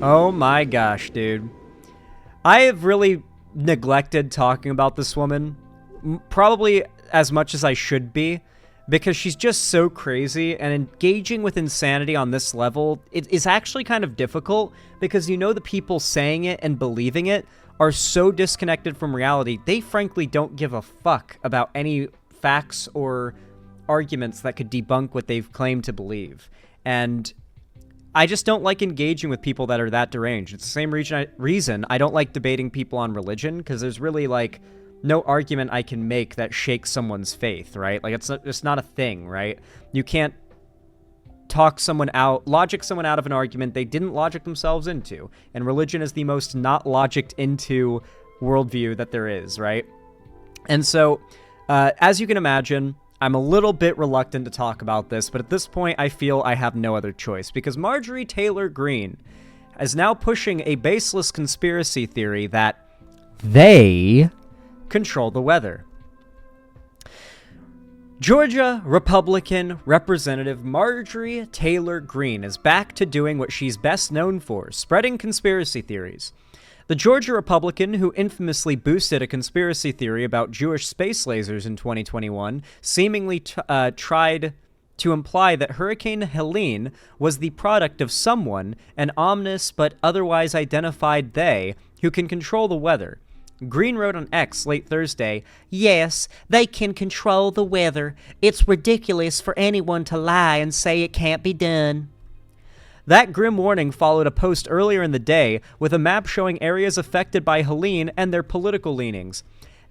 Oh my gosh, dude. I have really neglected talking about this woman, probably as much as I should be, because she's just so crazy, and engaging with insanity on this level is actually kind of difficult, because the people saying it and believing it are so disconnected from reality, they frankly don't give a fuck about any facts or arguments that could debunk what they've claimed to believe. And I just don't like engaging with people that are that deranged. It's the same reason I don't like debating people on religion, because there's really, like, no argument I can make that shakes someone's faith, right? Like, it's not a thing, right? You can't logic someone out of an argument they didn't logic themselves into. And religion is the most not logicked into worldview that there is, right? And so, as you can imagine, I'm a little bit reluctant to talk about this, but at this point I feel I have no other choice, because Marjorie Taylor Greene is now pushing a baseless conspiracy theory that they control the weather. Georgia Republican Representative Marjorie Taylor Greene is back to doing what she's best known for, spreading conspiracy theories. The Georgia Republican, who infamously boosted a conspiracy theory about Jewish space lasers in 2021, seemingly tried to imply that Hurricane Helene was the product of someone, an ominous but otherwise identified they, who can control the weather. Greene wrote on X late Thursday, "Yes, they can control the weather. It's ridiculous for anyone to lie and say it can't be done." That grim warning followed a post earlier in the day with a map showing areas affected by Helene and their political leanings.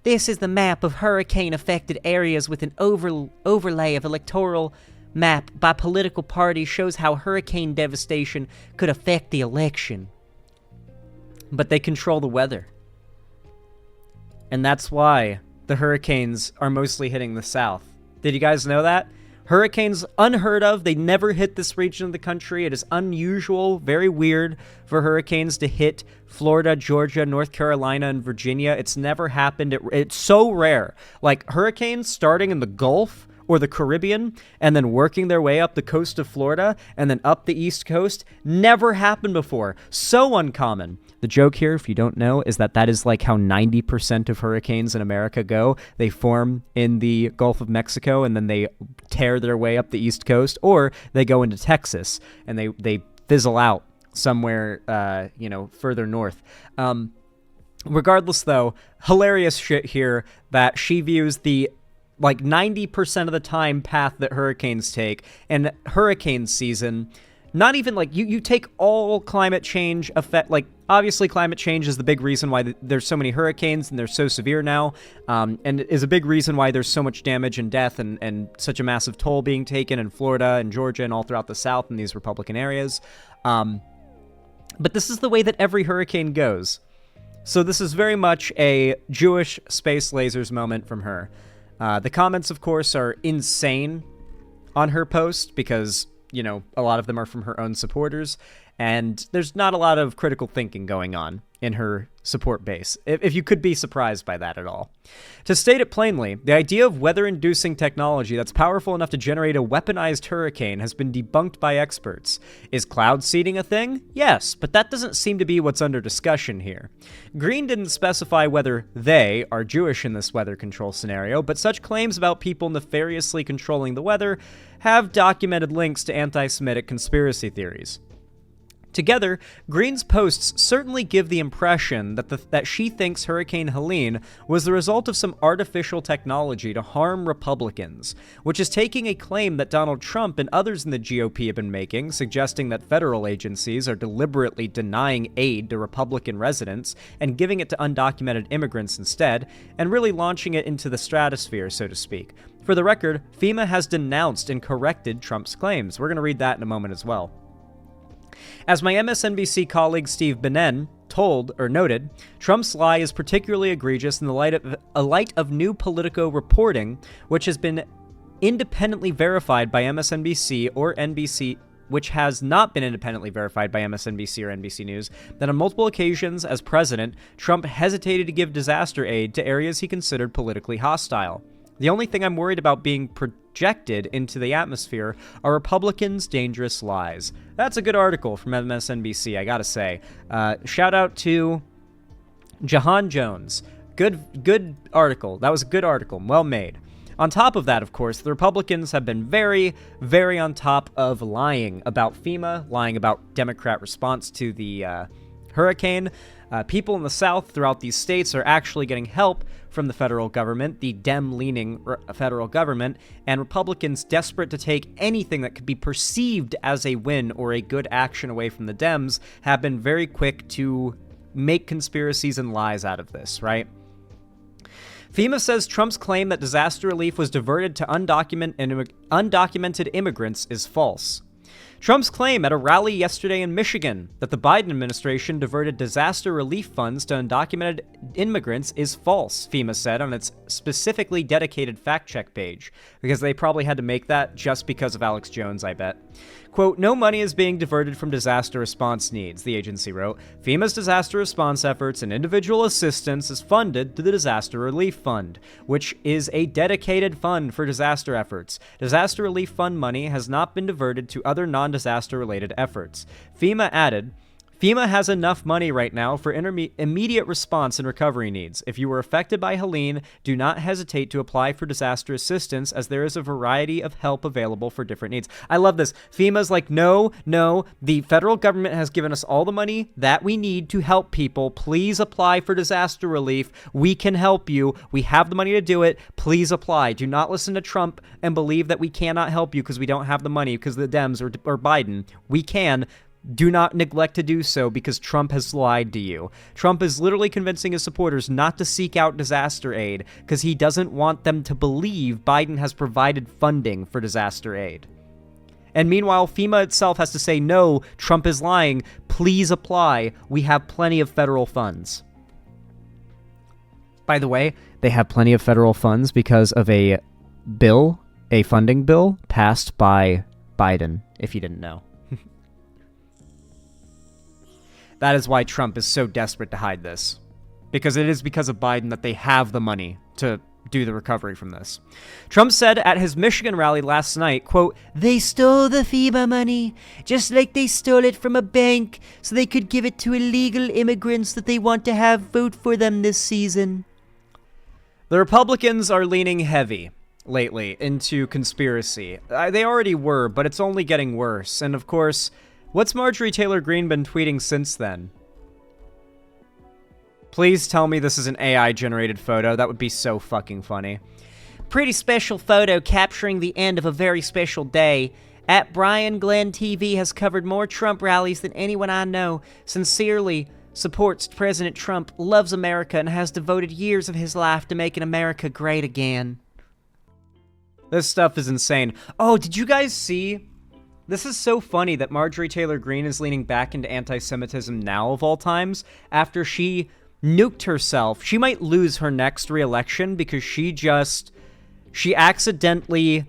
"This is the map of hurricane-affected areas with an overlay of electoral map by political parties, shows how hurricane devastation could affect the election." But they control the weather. And that's why the hurricanes are mostly hitting the South. Did you guys know that? Hurricanes, unheard of. They never hit this region of the country. It is unusual, very weird for hurricanes to hit Florida, Georgia, North Carolina, and Virginia. It's never happened. It's so rare. Like, hurricanes starting in the Gulf or the Caribbean and then working their way up the coast of Florida and then up the East Coast never happened before. So uncommon. The joke here, if you don't know, is that is like how 90% of hurricanes in America go. They form in the Gulf of Mexico and then they tear their way up the East Coast, or they go into Texas and they fizzle out somewhere, further north. Regardless, though, hilarious shit here that she views the 90% of the time path that hurricanes take, and hurricane season, not even you take all climate change effect, obviously climate change is the big reason why there's so many hurricanes and they're so severe now, and is a big reason why there's so much damage and death and such a massive toll being taken in Florida and Georgia and all throughout the South in these Republican areas. But this is the way that every hurricane goes. So this is very much a Jewish space lasers moment from her. The comments, of course, are insane on her post because, a lot of them are from her own supporters, and there's not a lot of critical thinking going on in her support base, if you could be surprised by that at all. To state it plainly, the idea of weather-inducing technology that's powerful enough to generate a weaponized hurricane has been debunked by experts. Is cloud seeding a thing? Yes, but that doesn't seem to be what's under discussion here. Greene didn't specify whether they are Jewish in this weather control scenario, but such claims about people nefariously controlling the weather have documented links to anti-Semitic conspiracy theories. Together, Greene's posts certainly give the impression that she thinks Hurricane Helene was the result of some artificial technology to harm Republicans, which is taking a claim that Donald Trump and others in the GOP have been making, suggesting that federal agencies are deliberately denying aid to Republican residents and giving it to undocumented immigrants instead, and really launching it into the stratosphere, so to speak. For the record, FEMA has denounced and corrected Trump's claims. We're going to read that in a moment as well. As my MSNBC colleague Steve Bannon noted, Trump's lie is particularly egregious in the light of new Politico reporting, which has been independently verified by MSNBC or NBC, which has not been independently verified by MSNBC or NBC News, that on multiple occasions as president, Trump hesitated to give disaster aid to areas he considered politically hostile. The only thing I'm worried about being projected into the atmosphere are Republicans' dangerous lies. That's a good article from MSNBC, I gotta say. Shout out to Jahan Jones. Good article. That was a good article. Well made. On top of that, of course, the Republicans have been very, very on top of lying about FEMA, lying about Democrat response to the hurricane. People in the South throughout these states are actually getting help from the federal government, the Dem-leaning federal government, and Republicans desperate to take anything that could be perceived as a win or a good action away from the Dems have been very quick to make conspiracies and lies out of this, right? FEMA says Trump's claim that disaster relief was diverted to undocumented immigrants is false. Trump's claim at a rally yesterday in Michigan that the Biden administration diverted disaster relief funds to undocumented immigrants is false, FEMA said on its specifically dedicated fact-check page, because they probably had to make that just because of Alex Jones, I bet. Quote, no money is being diverted from disaster response needs, the agency wrote. FEMA's disaster response efforts and individual assistance is funded through the Disaster Relief Fund, which is a dedicated fund for disaster efforts. Disaster Relief Fund money has not been diverted to other non-disaster related efforts. FEMA added, FEMA has enough money right now for immediate response and recovery needs. If you were affected by Helene, do not hesitate to apply for disaster assistance, as there is a variety of help available for different needs. I love this. FEMA's like, no, the federal government has given us all the money that we need to help people. Please apply for disaster relief. We can help you. We have the money to do it. Please apply. Do not listen to Trump and believe that we cannot help you because we don't have the money because of the Dems or Biden. We can. Do not neglect to do so because Trump has lied to you. Trump is literally convincing his supporters not to seek out disaster aid because he doesn't want them to believe Biden has provided funding for disaster aid. And meanwhile, FEMA itself has to say, no, Trump is lying. Please apply. We have plenty of federal funds. By the way, they have plenty of federal funds because of a funding bill passed by Biden, if you didn't know. That is why Trump is so desperate to hide this. Because it is because of Biden that they have the money to do the recovery from this. Trump said at his Michigan rally last night, quote, they stole the FEMA money, just like they stole it from a bank so they could give it to illegal immigrants that they want to have vote for them this season. The Republicans are leaning heavy lately into conspiracy. They already were, but it's only getting worse. And of course, what's Marjorie Taylor Greene been tweeting since then? Please tell me this is an AI-generated photo. That would be so fucking funny. Pretty special photo capturing the end of a very special day. At Brian Glenn TV has covered more Trump rallies than anyone I know. Sincerely supports President Trump, loves America, and has devoted years of his life to making America great again. This stuff is insane. Oh, did you guys see... This is so funny that Marjorie Taylor Greene is leaning back into anti-Semitism now of all times after she nuked herself. She might lose her next re-election because she accidentally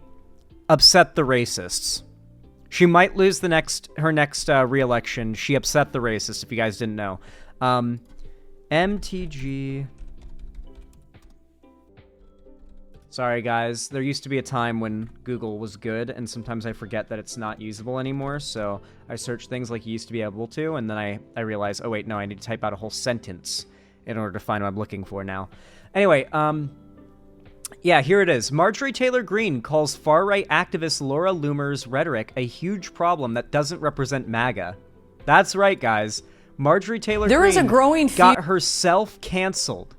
upset the racists. She might lose her next re-election. She upset the racists, if you guys didn't know. MTG... Sorry, guys. There used to be a time when Google was good, and sometimes I forget that it's not usable anymore, so I search things like you used to be able to, and then I realize, oh wait, no, I need to type out a whole sentence in order to find what I'm looking for now. Anyway, yeah, here it is. Marjorie Taylor Greene calls far-right activist Laura Loomer's rhetoric a huge problem that doesn't represent MAGA. That's right, guys. Marjorie Taylor Greene got herself canceled.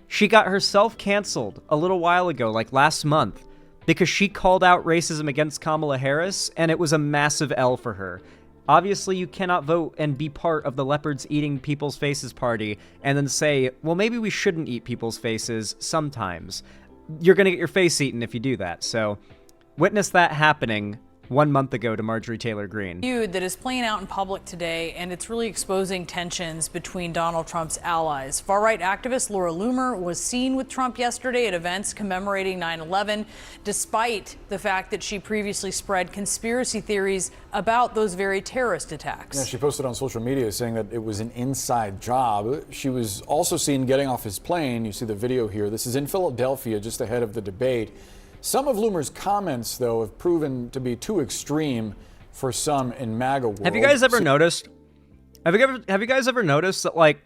She got herself canceled a little while ago, like last month, because she called out racism against Kamala Harris, and it was a massive L for her. Obviously, you cannot vote and be part of the leopards eating people's faces party and then say, well, maybe we shouldn't eat people's faces sometimes. You're going to get your face eaten if you do that. So witness that happening 1 month ago to Marjorie Taylor Greene. Feud that is playing out in public today, and it's really exposing tensions between Donald Trump's allies. Far-right activist Laura Loomer was seen with Trump yesterday at events commemorating 9/11, despite the fact that she previously spread conspiracy theories about those very terrorist attacks. Yeah, she posted on social media saying that it was an inside job. She was also seen getting off his plane. You see the video here. This is in Philadelphia, just ahead of the debate. Some of Loomer's comments, though, have proven to be too extreme for some in MAGA world. Have you guys ever noticed? Have you guys ever noticed that, like,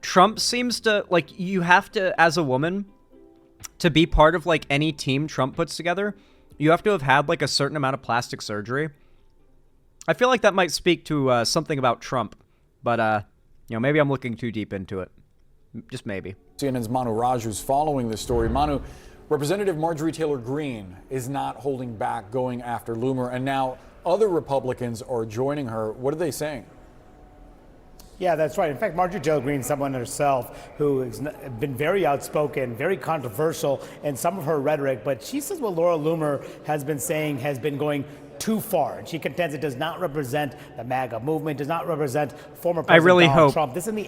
Trump seems to, like, you have to, as a woman, to be part of, like, any team Trump puts together, you have to have had, like, a certain amount of plastic surgery. I feel like that might speak to something about Trump, but, you know, maybe I'm looking too deep into it. Just maybe. CNN's Manu Raju's following this story. Manu, Representative Marjorie Taylor Greene is not holding back going after Loomer, and now other Republicans are joining her. What are they saying? Yeah, that's right. In fact, Marjorie Taylor Greene, someone herself who has been very outspoken, very controversial in some of her rhetoric, but she says what Laura Loomer has been saying has been going too far. And she contends it does not represent the MAGA movement, does not represent former President Donald Trump. This is the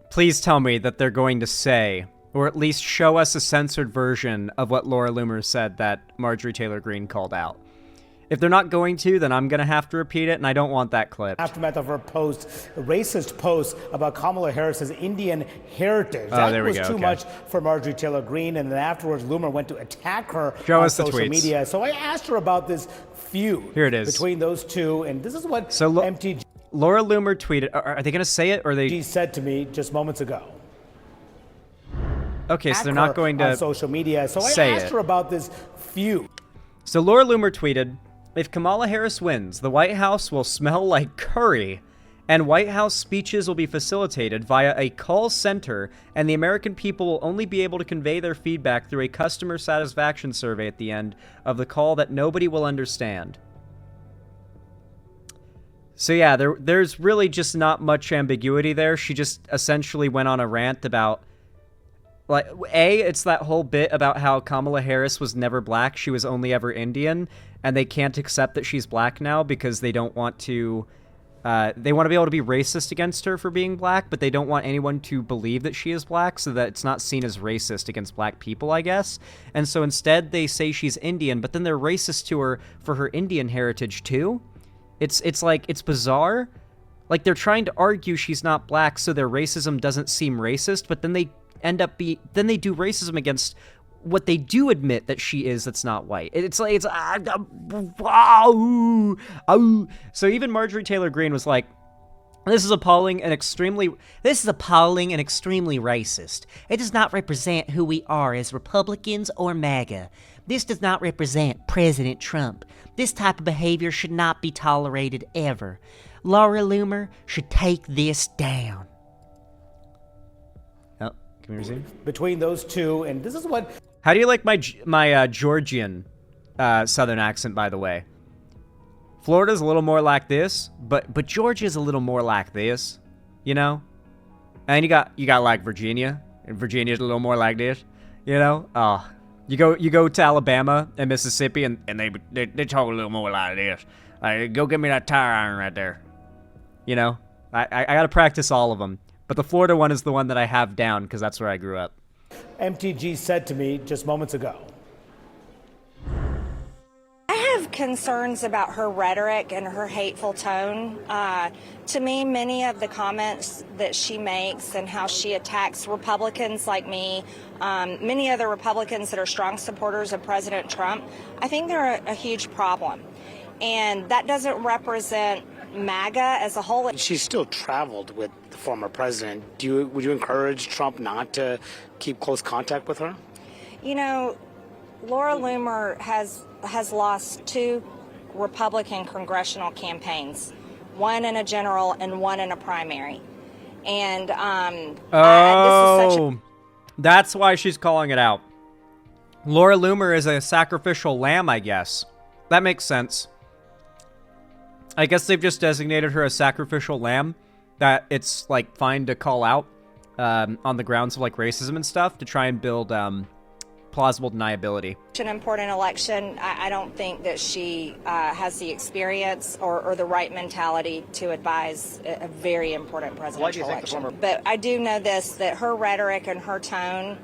Please tell me that they're going to say, or at least show us a censored version of what Laura Loomer said that Marjorie Taylor Greene called out. If they're not going to, then I'm going to have to repeat it, and I don't want that clip. Aftermath of her post, racist post about Kamala Harris's Indian heritage. Oh, there we go. That was too much for Marjorie Taylor Greene, and then afterwards, Loomer went to attack her on social media. So I asked her about this feud Here it is. between those two, and this is what MTG Laura Loomer tweeted. Are they going to say it, or they? She said to me just moments ago. Okay, so they're not going to on social media. So I asked her about this feud. So Laura Loomer tweeted, "If Kamala Harris wins, the White House will smell like curry, and White House speeches will be facilitated via a call center, and the American people will only be able to convey their feedback through a customer satisfaction survey at the end of the call that nobody will understand." So yeah, there's really just not much ambiguity there. She just essentially went on a rant about, like, it's that whole bit about how Kamala Harris was never black, she was only ever Indian, and they can't accept that she's black now because they don't want to, they want to be able to be racist against her for being black, but they don't want anyone to believe that she is black so that it's not seen as racist against black people, I guess. And so instead they say she's Indian, but then they're racist to her for her Indian heritage too. It's like, it's bizarre. Like, they're trying to argue she's not black so their racism doesn't seem racist, but then they then they do racism against what they do admit that she is that's not white. It's like, so even Marjorie Taylor Greene was like, this is appalling and extremely racist. It does not represent who we are as Republicans or MAGA. This does not represent President Trump. This type of behavior should not be tolerated ever. Laura Loomer should take this down. Oh, can we resume? Between those two, and this is what... How do you like my Georgian southern accent, by the way? Florida's a little more like this, but Georgia's a little more like this, you know? And you got like Virginia, and Virginia's a little more like this, you know? Oh, you go to Alabama and Mississippi, and they talk a little more like this. Go get me that tire iron right there. You know? I gotta practice all of them, but the Florida one is the one that I have down because that's where I grew up. MTG said to me just moments ago. I have concerns about her rhetoric and her hateful tone. To me, many of the comments that she makes and how she attacks Republicans like me, many other Republicans that are strong supporters of President Trump, I think they're a huge problem. And that doesn't represent MAGA as a whole. She's still traveled with the former president. Would you encourage Trump not to keep close contact with her? You know, Laura Loomer has lost 2 Republican congressional campaigns, one in a general and one in a primary. And that's why she's calling it out. Laura Loomer is a sacrificial lamb, I guess. That makes sense. I guess they've just designated her a sacrificial lamb that it's, like, fine to call out on the grounds of, like, racism and stuff to try and build plausible deniability. An important election. I don't think that she has the experience or the right mentality to advise a very important presidential election. But I do know this, that her rhetoric and her tone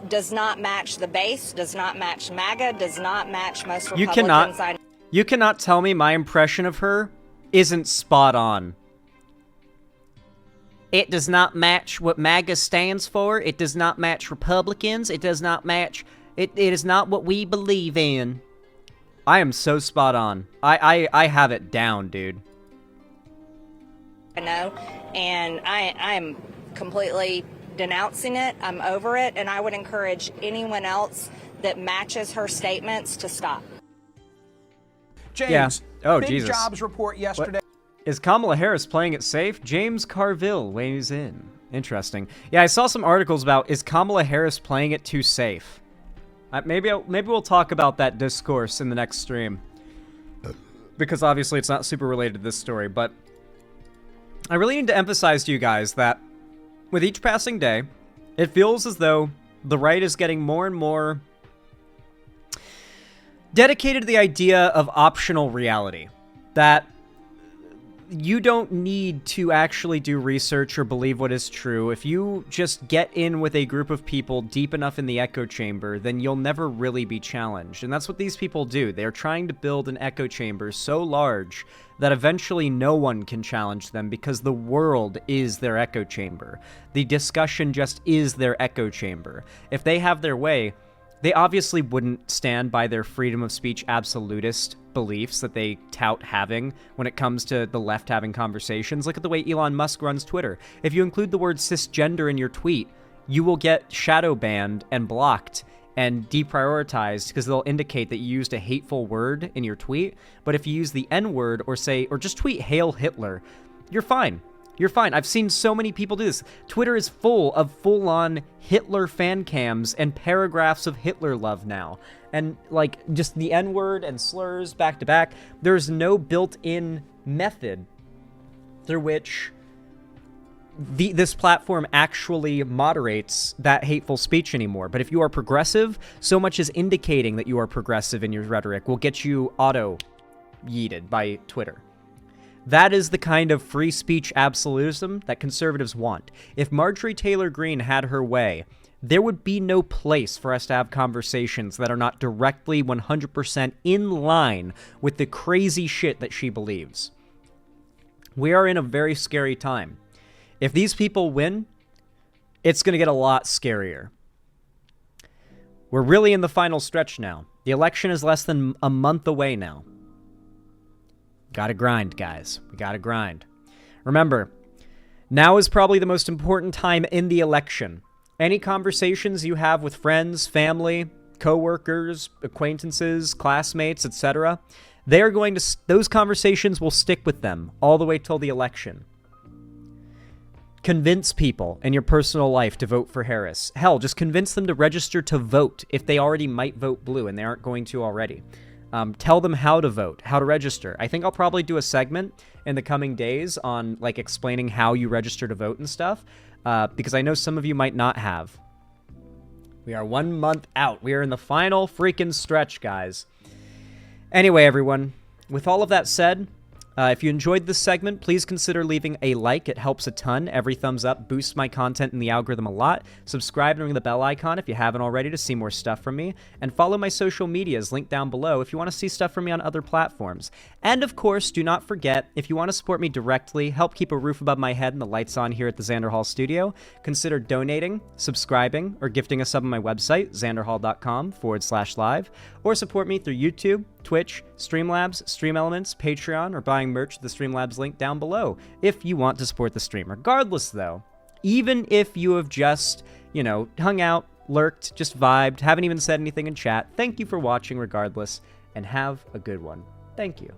does not match the base, does not match MAGA, does not match most Republicans. You cannot tell me my impression of her isn't spot on. It does not match what MAGA stands for. It does not match Republicans. It does not match... It is not what we believe in. I am so spot on. I have it down, dude. I know, and I'm completely denouncing it. I'm over it, and I would encourage anyone else that matches her statements to stop. James, yeah. Oh, big Jesus. jobs report yesterday. What? Is Kamala Harris playing it safe? James Carville weighs in. Interesting. Yeah, I saw some articles about, is Kamala Harris playing it too safe? Maybe we'll talk about that discourse in the next stream. Because obviously it's not super related to this story, but I really need to emphasize to you guys that with each passing day, it feels as though the right is getting more and more dedicated to the idea of optional reality. That you don't need to actually do research or believe what is true. If you just get in with a group of people deep enough in the echo chamber, then you'll never really be challenged. And that's what these people do. They're trying to build an echo chamber so large that eventually no one can challenge them because the world is their echo chamber. The discussion just is their echo chamber. If they have their way, they obviously wouldn't stand by their freedom of speech absolutist beliefs that they tout having when it comes to the left having conversations. Look at the way Elon Musk runs Twitter. If you include the word cisgender in your tweet, you will get shadow banned and blocked and deprioritized because they'll indicate that you used a hateful word in your tweet. But if you use the N-word or just tweet Hail Hitler, you're fine. You're fine. I've seen so many people do this. Twitter is full of full-on Hitler fan cams and paragraphs of Hitler love now. And, like, just the N-word and slurs back to back. There's no built-in method through which this platform actually moderates that hateful speech anymore. But if you are progressive, so much as indicating that you are progressive in your rhetoric will get you auto-yeeted by Twitter. That is the kind of free speech absolutism that conservatives want. If Marjorie Taylor Greene had her way, there would be no place for us to have conversations that are not directly 100% in line with the crazy shit that she believes. We are in a very scary time. If these people win, it's going to get a lot scarier. We're really in the final stretch now. The election is less than a month away now. Gotta grind, guys. We gotta grind. Remember, now is probably the most important time in the election. Any conversations you have with friends, family, coworkers, acquaintances, classmates, etc., those conversations will stick with them all the way till the election. Convince people in your personal life to vote for Harris. Hell, just convince them to register to vote if they already might vote blue and they aren't going to already. Tell them how to vote, how to register. I think I'll probably do a segment in the coming days on, like, explaining how you register to vote and stuff, because I know some of you might not have. We are 1 month out. We are in the final freaking stretch, guys. Anyway, everyone, with all of that said, if you enjoyed this segment, please consider leaving a like. It helps a ton. Every thumbs up boosts my content in the algorithm a lot. Subscribe and ring the bell icon if you haven't already to see more stuff from me. And follow my social medias linked down below if you want to see stuff from me on other platforms. And of course, do not forget, if you want to support me directly, help keep a roof above my head and the lights on here at the Xander Hall studio, consider donating, subscribing, or gifting a sub on my website, xanderhall.com/live, or support me through YouTube, Twitch, Streamlabs, Stream Elements, Patreon, or buying merch at the Streamlabs link down below if you want to support the stream. Regardless, though, even if you have just, hung out, lurked, just vibed, haven't even said anything in chat, thank you for watching regardless, and have a good one. Thank you.